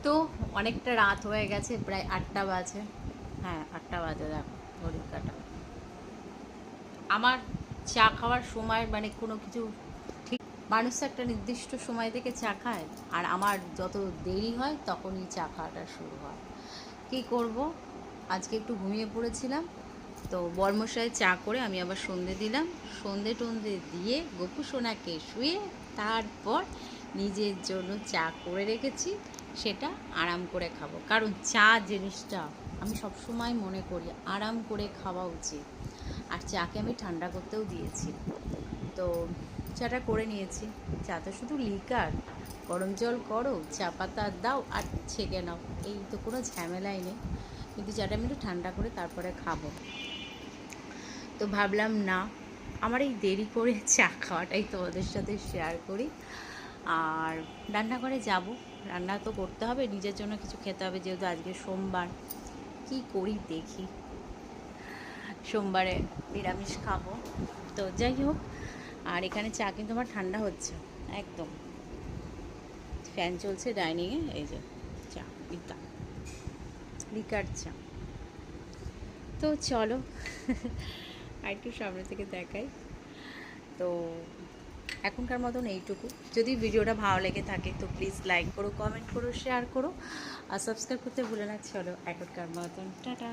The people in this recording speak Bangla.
তো অনেকটা রাত হয়ে গেছে, প্রায় 8টা বাজে। হ্যাঁ, 8টা বাজে, দেখো ঘড়ির কাঁটা। আমার চা খাওয়ার সময় মানে কোনো কিছু ঠিক, মানুষ তো একটা নির্দিষ্ট সময় থেকে চা খায়, আর আমার যত দেরি হয় তখনই চা খাওয়াটা শুরু হয়। কী করব, আজকে একটু ঘুমিয়ে পড়েছিলাম, তো বর্মশায় চা করে আমি আবার সন্ধে দিলাম। সন্ধে টন্ধে দিয়ে গপু সোনাকে শুয়ে তারপর নিজের জন্য চা করে রেখেছি, সেটা আরাম করে খাবো। কারণ চা জিনিসটা আমি সবসময় মনে করি আরাম করে খাওয়া উচিত। আর চাকে আমি ঠান্ডা করতেও দিয়েছি, তো চাটা করে নিয়েছি। চা তো শুধু লিকার, গরম জল করো, চা পাতা দাও আর ছেঁকে নাও, এই তো কোনো ঝামেলাই নেই। কিন্তু চাটা আমি একটু ঠান্ডা করে তারপরে খাবো। তো ভাবলাম না, আমার এই দেরি করে চা খাওয়াটাই তোমাদের সাথে শেয়ার করি। আর রান্নাঘরে যাব, রান্না তো করতে হবে, নিজের জন্য কিছু খেতে হবে, যেহেতু আজকে সোমবার। কি করি দেখি, সোমবারে নিরামিষ খাবো। তো যাই হোক, আর এখানে চা কিন্তু আমার ঠান্ডা হচ্ছে একদম, ফ্যান চলছে ডাইনিংয়ে, এই যে চা, লিকার চা। তো চলো আর একটু সামনে থেকে দেখাই। তো এখনকার মতন এইটুকু। যদি ভিডিওটা ভালো লেগে থাকে তো প্লিজ লাইক করো, কমেন্ট করো, শেয়ার করো, আর সাবস্ক্রাইব করতে ভুলে না। চলো এখনকার মতন টাটা।